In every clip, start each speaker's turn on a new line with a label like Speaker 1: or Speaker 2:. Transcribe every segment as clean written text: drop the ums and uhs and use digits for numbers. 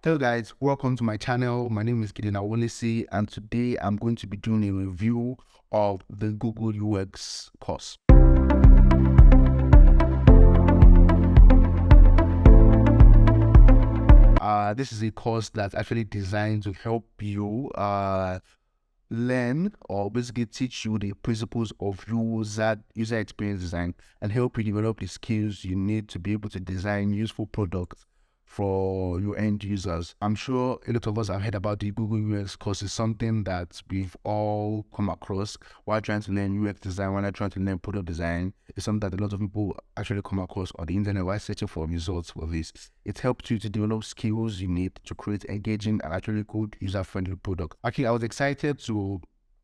Speaker 1: Hello guys, welcome to my channel. My name is Gideon Awolisi, and today I'm going to be doing a review of the Google UX course. This is a course that's actually designed to help you learn or basically teach you the principles of user experience design and help you develop the skills you need to be able to design useful products for your end users. I'm sure a lot of us have heard about the Google UX course. Is something that we've all come across while trying to learn UX design, while trying to learn product design. It's something that a lot of people actually come across on the internet while searching for results for this. It helps you to develop skills you need to create engaging and actually good user-friendly product. Actually, I was excited to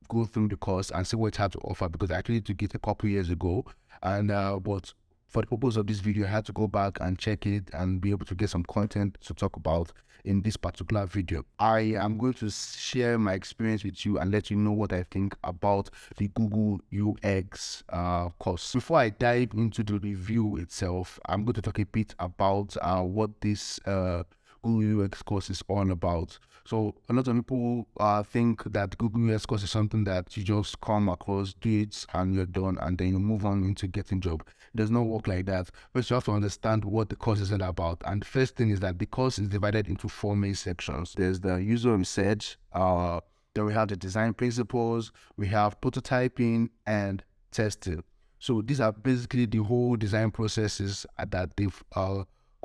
Speaker 1: go through the course and see what it had to offer because I actually took it a couple years ago, and but for the purpose of this video, I had to go back and check it and be able to get some content to talk about in this particular video. I am going to share my experience with you and let you know what I think about the Google UX course. Before I dive into the review itself, I'm going to talk a bit about what this Google UX course is all about. So a lot of people think that Google UX course is something that you just come across, do it, and you're done, and then you move on into getting job. It does not work like that. First, you have to understand what the course is all about. And the first thing is that the course is divided into 4 main sections. There's the user research, then we have the design principles, we have prototyping and testing. So these are basically the whole design processes that they've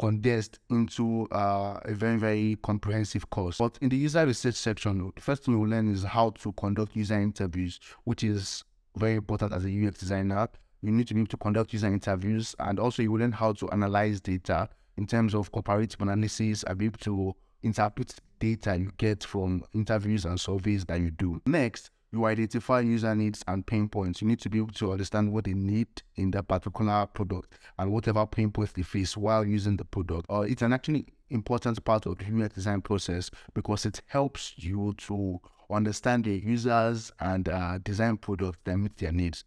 Speaker 1: condensed into a very comprehensive course. But in the user research section, the first thing you will learn is how to conduct user interviews, which is very important as a UX designer. You need to be able to conduct user interviews, and also you will learn how to analyze data in terms of comparative analysis and be able to interpret data you get from interviews and surveys that you do. Next, you identify user needs and pain points. You need to be able to understand what they need in that particular product and whatever pain points they face while using the product. It's an actually important part of the UX design process because it helps you to understand the users and design products that meet their needs.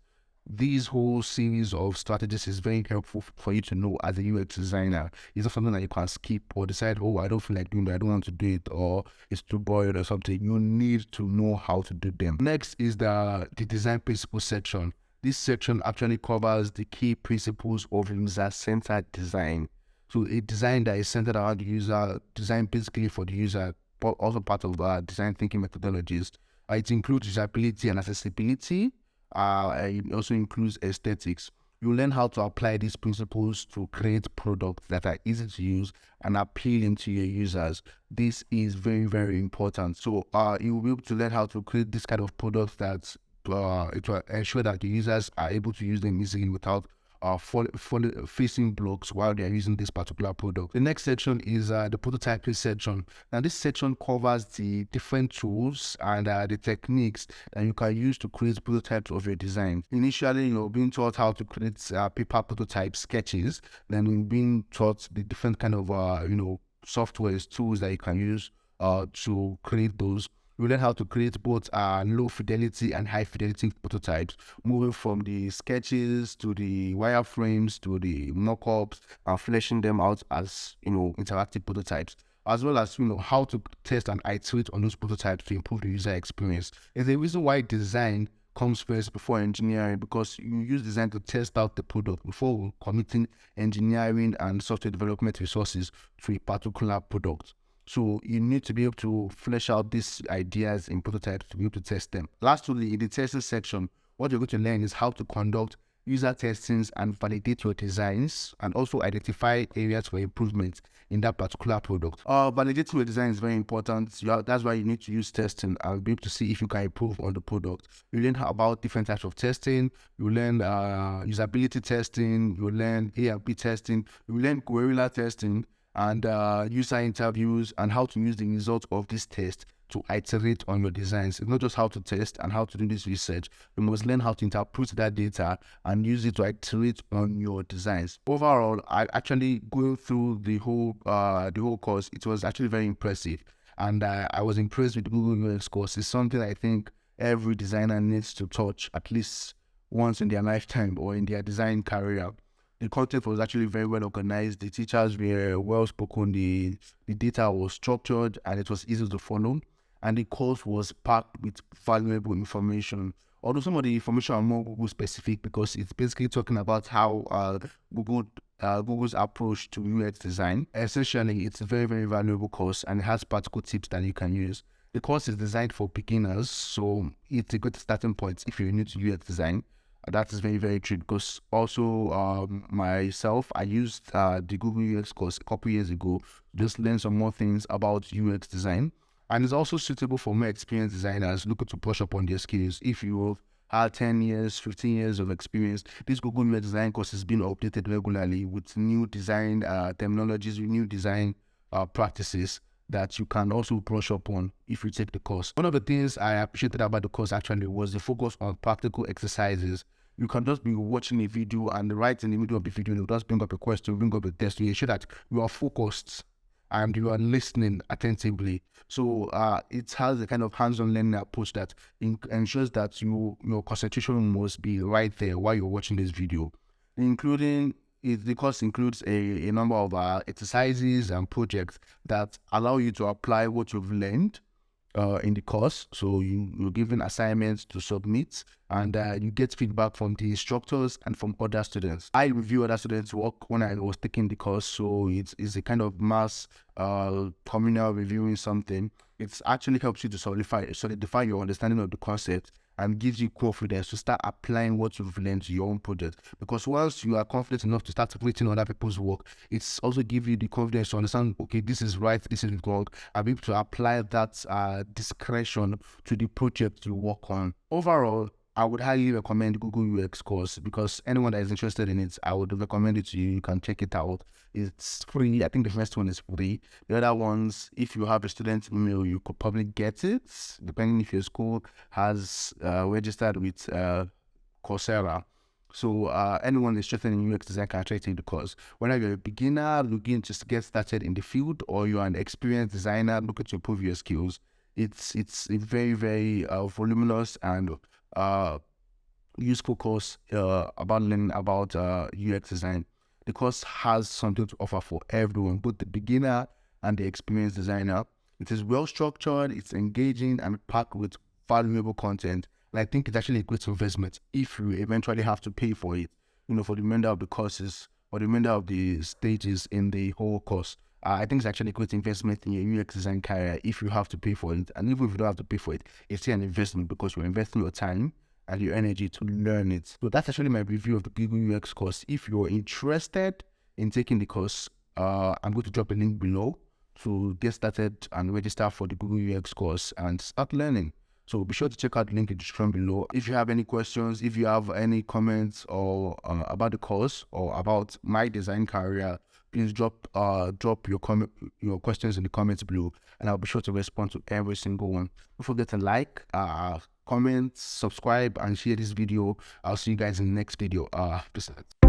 Speaker 1: These whole series of strategies is very helpful for you to know as a UX designer. It's not something that you can skip or decide, oh, I don't feel like doing that, I don't want to do it, or it's too boring or something. You need to know how to do them. Next is the design principles section. This section actually covers the key principles of user-centered design. So a design that is centered around the user, design basically for the user, but also part of design thinking methodologies. It includes usability and accessibility. It also includes aesthetics. You learn how to apply these principles to create products that are easy to use and appealing to your users. This is very important. So you will be able to learn how to create this kind of products that it will ensure that the users are able to use them easily without facing blocks while they are using this particular product. The next section is the prototyping section. Now this section covers the different tools and the techniques that you can use to create prototypes of your design. Initially, you're being taught how to create paper prototype sketches. Then you're being taught the different kind of softwares, tools that you can use to create those. You learn how to create both low fidelity and high fidelity prototypes, moving from the sketches to the wireframes to the mockups and fleshing them out as interactive prototypes, as well as how to test and iterate on those prototypes to improve the user experience. There's a reason why design comes first before engineering, because you use design to test out the product before committing engineering and software development resources to a particular product. So you need to be able to flesh out these ideas in prototypes to be able to test them. Lastly, in the testing section, what you're going to learn is how to conduct user testings and validate your designs, and also identify areas for improvement in that particular product. Validating your design is very important. That's why you need to use testing and be able to see if you can improve on the product. You learn about different types of testing. You learn usability testing. You learn A/B testing. You learn guerrilla testing and user interviews, and how to use the results of this test to iterate on your designs. It's not just how to test and how to do this research. You must learn how to interpret that data and use it to iterate on your designs. Overall, I actually going through the whole course, it was actually very impressive, and I was impressed with the Google UX course. It's something I think every designer needs to touch at least once in their lifetime or in their design career. The content was actually very well organized. The teachers were well spoken. The data was structured and it was easy to follow. And the course was packed with valuable information. Although some of the information are more Google specific because it's basically talking about how Google's approach to UX design. Essentially, it's a very, very valuable course and it has practical tips that you can use. The course is designed for beginners, so it's a good starting point if you're new to UX design. That is very, very true because also myself, I used the Google UX course a couple years ago, just learn some more things about UX design. And it's also suitable for more experienced designers looking to brush up on their skills. If you have 10 years, 15 years of experience, this Google UX design course is being updated regularly with new design terminologies, new design practices that you can also brush up on if you take the course. One of the things I appreciated about the course actually was the focus on practical exercises. You can just be watching a video and right in the middle of the video, you'll just bring up a question, bring up a test to ensure that you are focused and you are listening attentively. So it has a kind of hands-on learning approach that ensures that your concentration must be right there while you're watching this video. The course includes a number of exercises and projects that allow you to apply what you've learned in the course. So you're given assignments to submit and you get feedback from the instructors and from other students. I review other students' work when I was taking the course, so it's a kind of mass communal reviewing something. It actually helps you to solidify your understanding of the concept and gives you confidence to start applying what you've learned to your own project. Because once you are confident enough to start reading other people's work, it's also give you the confidence to understand, okay, this is right, this is wrong, and be able to apply that discretion to the project you work on. Overall, I would highly recommend Google UX course because anyone that is interested in it, I would recommend it to you. You can check it out. It's free. I think the first one is free. The other ones, if you have a student email, you could probably get it, depending if your school has registered with Coursera. So anyone interested in UX design can actually take the course. Whether you're a beginner looking to get started in the field or you're an experienced designer looking to improve your skills, it's a very, very voluminous and useful course about learning about UX design. The course has something to offer for everyone, both the beginner and the experienced designer. It is well structured, it's engaging, and packed with valuable content. And I think it's actually a great investment if you eventually have to pay for it, for the remainder of the courses or the remainder of the stages in the whole course. I think it's actually a great investment in your UX design career if you have to pay for it. And even if you don't have to pay for it, it's still an investment because you're investing your time and your energy to learn it. So that's actually my review of the Google UX course. If you're interested in taking the course, I'm going to drop a link below to get started and register for the Google UX course and start learning. So be sure to check out the link in the description below. If you have any questions, if you have any comments or about the course or about my design career, please drop your questions in the comments below, and I'll be sure to respond to every single one. Don't forget to like, comment, subscribe, and share this video. I'll see you guys in the next video. Peace out.